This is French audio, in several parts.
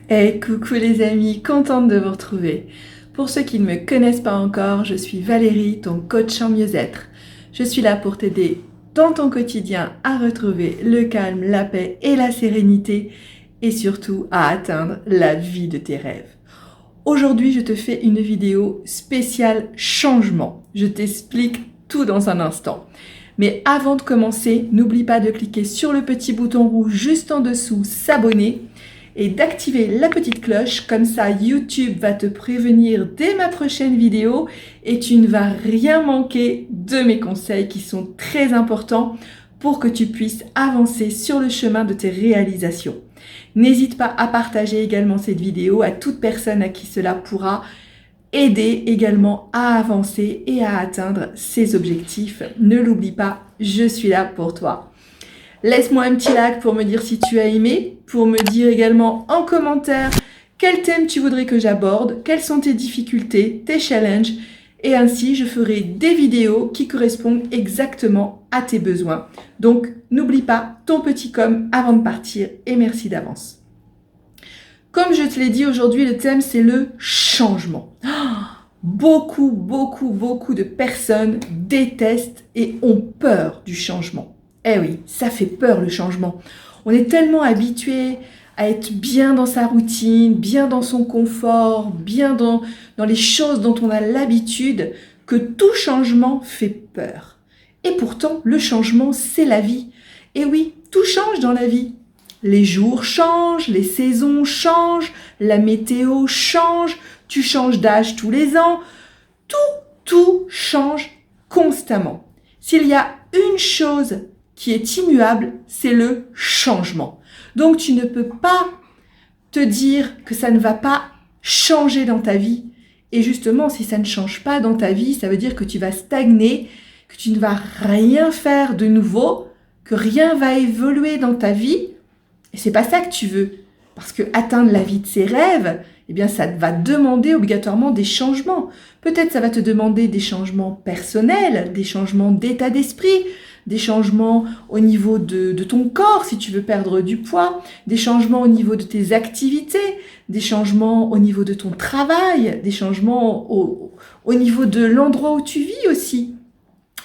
Hey, coucou les amis, contente de vous retrouver. Pour ceux qui ne me connaissent pas encore, je suis Valérie, ton coach en mieux-être. Je suis là pour t'aider dans ton quotidien à retrouver le calme, la paix et la sérénité et surtout à atteindre la vie de tes rêves. Aujourd'hui, je te fais une vidéo spéciale changement. Je t'explique tout dans un instant. Mais avant de commencer, n'oublie pas de cliquer sur le petit bouton rouge juste en dessous, s'abonner, et d'activer la petite cloche, comme ça YouTube va te prévenir dès ma prochaine vidéo et tu ne vas rien manquer de mes conseils qui sont très importants pour que tu puisses avancer sur le chemin de tes réalisations. N'hésite pas à partager également cette vidéo à toute personne à qui cela pourra aider également à avancer et à atteindre ses objectifs. Ne l'oublie pas, je suis là pour toi. Laisse-moi un petit like pour me dire si tu as aimé, pour me dire également en commentaire quel thème tu voudrais que j'aborde, quelles sont tes difficultés, tes challenges, et ainsi je ferai des vidéos qui correspondent exactement à tes besoins. Donc n'oublie pas ton petit com avant de partir et merci d'avance. Comme je te l'ai dit aujourd'hui, le thème c'est le changement. Beaucoup de personnes détestent et ont peur du changement. Eh oui, ça fait peur le changement. On est tellement habitué à être bien dans sa routine, bien dans son confort, bien dans les choses dont on a l'habitude, que tout changement fait peur. Et pourtant, le changement, c'est la vie. Et oui, tout change dans la vie. Les jours changent, les saisons changent, la météo change, tu changes d'âge tous les ans. Tout change constamment. S'il y a une chose qui est immuable, c'est le changement. Donc tu ne peux pas te dire que ça ne va pas changer dans ta vie. Et justement, si ça ne change pas dans ta vie, ça veut dire que tu vas stagner, que tu ne vas rien faire de nouveau, que rien va évoluer dans ta vie. Et c'est pas ça que tu veux. Parce que atteindre la vie de ses rêves, eh bien, ça va demander obligatoirement des changements. Peut-être ça va te demander des changements personnels, des changements d'état d'esprit, des changements au niveau de ton corps si tu veux perdre du poids, des changements au niveau de tes activités, des changements au niveau de ton travail, des changements au niveau de l'endroit où tu vis aussi.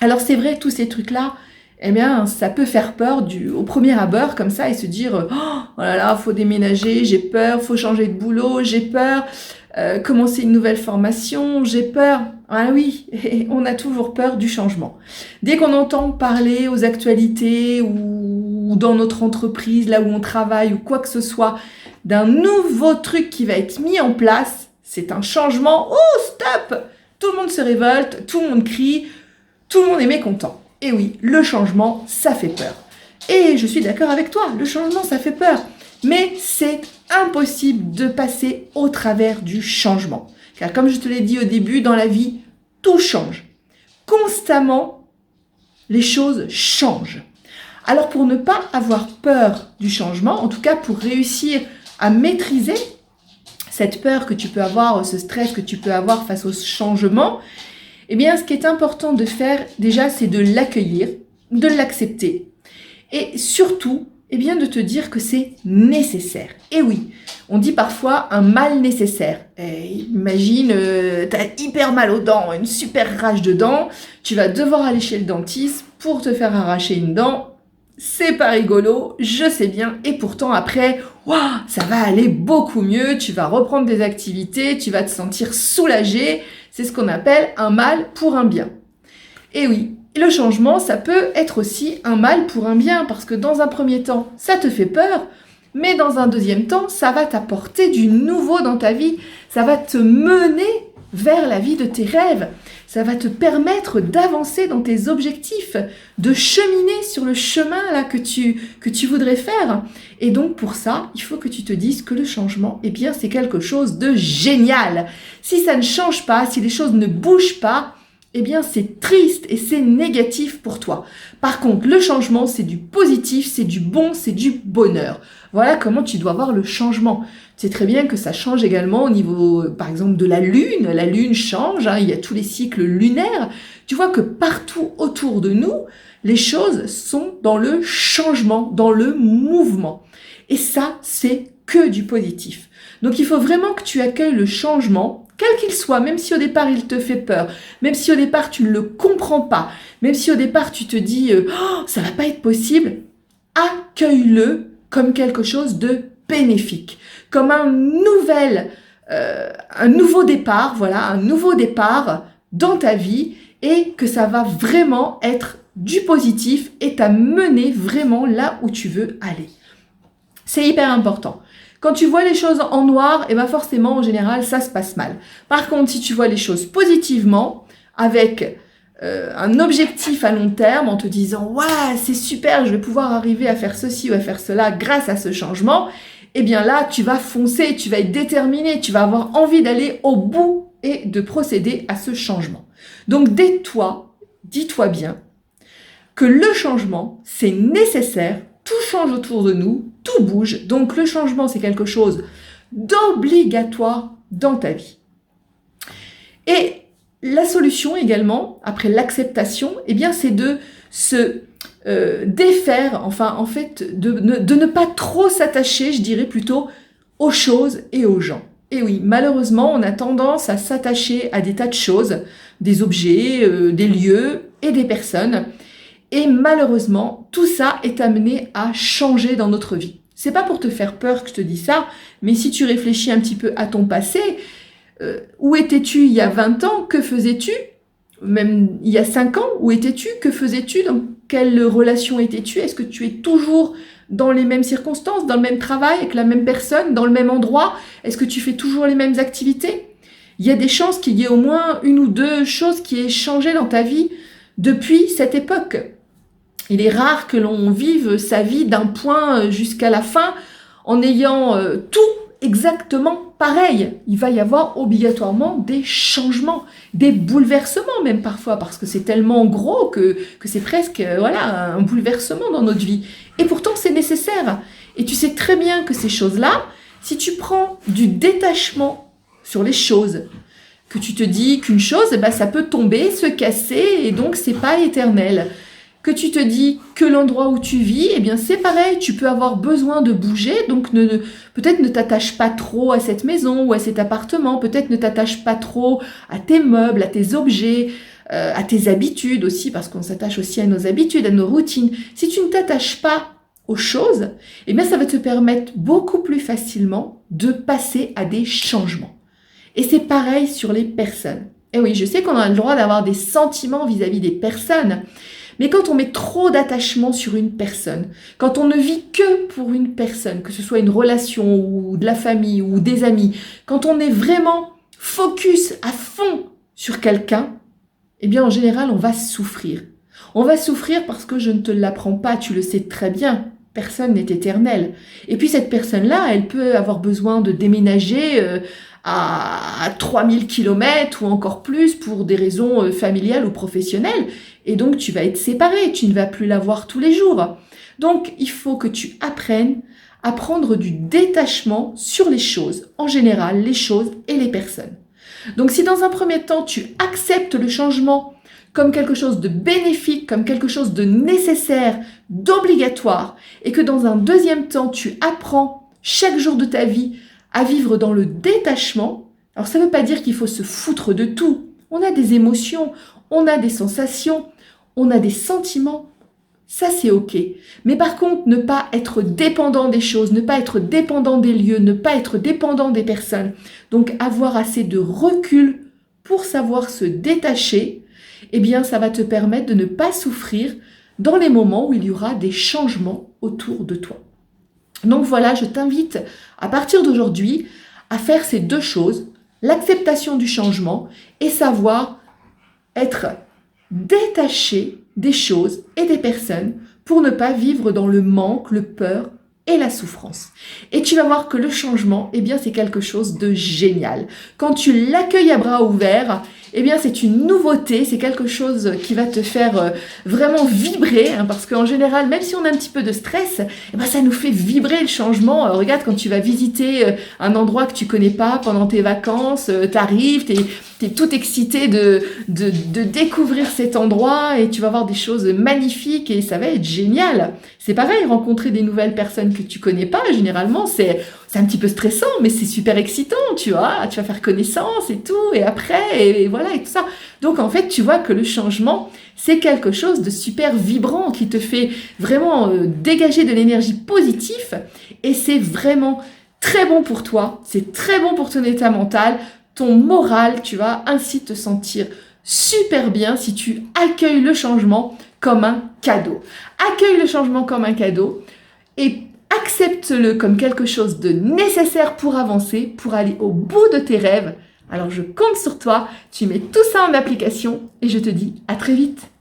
Alors c'est vrai, tous ces trucs-là, eh bien, ça peut faire peur au premier abord comme ça et se dire oh là là, faut déménager, j'ai peur, faut changer de boulot, j'ai peur, commencer une nouvelle formation, j'ai peur. Ah oui, on a toujours peur du changement. Dès qu'on entend parler aux actualités ou dans notre entreprise, là où on travaille ou quoi que ce soit, d'un nouveau truc qui va être mis en place, c'est un changement. Oh, stop! Tout le monde se révolte, tout le monde crie, tout le monde est mécontent. Et oui, le changement, ça fait peur. Et je suis d'accord avec toi, le changement, ça fait peur. Mais c'est impossible de passer au travers du changement. Car comme je te l'ai dit au début, dans la vie, tout change. Constamment, les choses changent. Alors pour ne pas avoir peur du changement, en tout cas pour réussir à maîtriser cette peur que tu peux avoir, ce stress que tu peux avoir face au changement, eh bien, ce qui est important de faire, déjà, c'est de l'accueillir, de l'accepter. Et surtout, eh bien, de te dire que c'est nécessaire. Et oui, on dit parfois un mal nécessaire. Imagine, tu as hyper mal aux dents, une super rage de dents, tu vas devoir aller chez le dentiste pour te faire arracher une dent. C'est pas rigolo, je sais bien. Et pourtant, après, waouh, ça va aller beaucoup mieux, tu vas reprendre des activités, tu vas te sentir soulagé. C'est ce qu'on appelle un mal pour un bien. Et oui, le changement, ça peut être aussi un mal pour un bien, parce que dans un premier temps, ça te fait peur, mais dans un deuxième temps, ça va t'apporter du nouveau dans ta vie, ça va te mener vers la vie de tes rêves, ça va te permettre d'avancer dans tes objectifs, de cheminer sur le chemin là que tu voudrais faire. Et donc pour ça, il faut que tu te dises que le changement, eh bien c'est quelque chose de génial. Si ça ne change pas, si les choses ne bougent pas, eh bien c'est triste et c'est négatif pour toi. Par contre, le changement, c'est du positif, c'est du bon, c'est du bonheur. Voilà comment tu dois voir le changement. Tu sais très bien que ça change également au niveau, par exemple, de la Lune. La Lune change, il y a tous les cycles lunaires. Tu vois que partout autour de nous, les choses sont dans le changement, dans le mouvement. Et ça, c'est que du positif. Donc il faut vraiment que tu accueilles le changement, quel qu'il soit, même si au départ il te fait peur, même si au départ tu ne le comprends pas, même si au départ tu te dis oh, ça va pas être possible, accueille-le comme quelque chose de bénéfique, comme un nouveau départ, voilà, un nouveau départ dans ta vie et que ça va vraiment être du positif et t'amener vraiment là où tu veux aller. C'est hyper important. Quand tu vois les choses en noir, et ben forcément, en général, ça se passe mal. Par contre, si tu vois les choses positivement, avec un objectif à long terme, en te disant « Ouais, c'est super, je vais pouvoir arriver à faire ceci ou à faire cela grâce à ce changement », eh bien là, tu vas foncer, tu vas être déterminé, tu vas avoir envie d'aller au bout et de procéder à ce changement. Donc, dis-toi bien que le changement, c'est nécessaire. Tout change autour de nous, tout bouge. Donc, le changement, c'est quelque chose d'obligatoire dans ta vie. Et la solution également, après l'acceptation, eh bien, c'est de se défaire, enfin, en fait, de ne pas trop s'attacher, je dirais plutôt, aux choses et aux gens. Et oui, malheureusement, on a tendance à s'attacher à des tas de choses, des objets, des lieux et des personnes. Et malheureusement, tout ça est amené à changer dans notre vie. C'est pas pour te faire peur que je te dis ça, mais si tu réfléchis un petit peu à ton passé, où étais-tu il y a 20 ans? Que faisais-tu? Même il y a 5 ans, où étais-tu? Que faisais-tu? Dans quelle relation étais-tu? Est-ce que tu es toujours dans les mêmes circonstances, dans le même travail, avec la même personne, dans le même endroit? Est-ce que tu fais toujours les mêmes activités? Il y a des chances qu'il y ait au moins une ou deux choses qui aient changé dans ta vie depuis cette époque. Il est rare que l'on vive sa vie d'un point jusqu'à la fin en ayant tout exactement pareil. Il va y avoir obligatoirement des changements, des bouleversements même parfois, parce que c'est tellement gros que c'est presque voilà, un bouleversement dans notre vie. Et pourtant, c'est nécessaire. Et tu sais très bien que ces choses-là, si tu prends du détachement sur les choses, que tu te dis qu'une chose, eh ben, ça peut tomber, se casser, et donc c'est pas éternel. Que tu te dis que l'endroit où tu vis, eh bien c'est pareil, tu peux avoir besoin de bouger, donc peut-être ne t'attache pas trop à cette maison ou à cet appartement, peut-être ne t'attache pas trop à tes meubles, à tes objets, à tes habitudes aussi, parce qu'on s'attache aussi à nos habitudes, à nos routines. Si tu ne t'attaches pas aux choses, eh bien ça va te permettre beaucoup plus facilement de passer à des changements. Et c'est pareil sur les personnes. Et oui, je sais qu'on a le droit d'avoir des sentiments vis-à-vis des personnes, mais quand on met trop d'attachement sur une personne, quand on ne vit que pour une personne, que ce soit une relation ou de la famille ou des amis, quand on est vraiment focus à fond sur quelqu'un, eh bien en général on va souffrir. On va souffrir parce que je ne te l'apprends pas, tu le sais très bien, personne n'est éternel. Et puis cette personne-là, elle peut avoir besoin de déménager à 3000 km ou encore plus pour des raisons familiales ou professionnelles. Et donc, tu vas être séparé, tu ne vas plus la voir tous les jours. Donc, il faut que tu apprennes à prendre du détachement sur les choses, en général, les choses et les personnes. Donc, si dans un premier temps, tu acceptes le changement comme quelque chose de bénéfique, comme quelque chose de nécessaire, d'obligatoire, et que dans un deuxième temps, tu apprends chaque jour de ta vie à vivre dans le détachement, alors ça ne veut pas dire qu'il faut se foutre de tout. On a des émotions, on a des sensations, on a des sentiments, ça c'est ok. Mais par contre, ne pas être dépendant des choses, ne pas être dépendant des lieux, ne pas être dépendant des personnes. Donc avoir assez de recul pour savoir se détacher, eh bien ça va te permettre de ne pas souffrir dans les moments où il y aura des changements autour de toi. Donc voilà, je t'invite à partir d'aujourd'hui à faire ces deux choses, l'acceptation du changement et savoir être détaché des choses et des personnes pour ne pas vivre dans le manque, le peur et la souffrance. Et tu vas voir que le changement, eh bien, c'est quelque chose de génial. Quand tu l'accueilles à bras ouverts, eh bien, c'est une nouveauté, c'est quelque chose qui va te faire vraiment vibrer, hein, parce qu'en général, même si on a un petit peu de stress, eh ben, ça nous fait vibrer le changement. Regarde, quand tu vas visiter un endroit que tu connais pas pendant tes vacances, t'arrives, t'es tout excité de découvrir cet endroit et tu vas voir des choses magnifiques et ça va être génial. C'est pareil, rencontrer des nouvelles personnes que tu connais pas, généralement, c'est un petit peu stressant, mais c'est super excitant, tu vois. Tu vas faire connaissance et tout, et après, et voilà, et tout ça. Donc, en fait, tu vois que le changement, c'est quelque chose de super vibrant qui te fait vraiment dégager de l'énergie positive. Et c'est vraiment très bon pour toi. C'est très bon pour ton état mental, ton moral. Tu vas ainsi te sentir super bien si tu accueilles le changement comme un cadeau. Accueille le changement comme un cadeau et accepte-le comme quelque chose de nécessaire pour avancer, pour aller au bout de tes rêves. Alors je compte sur toi, tu mets tout ça en application et je te dis à très vite.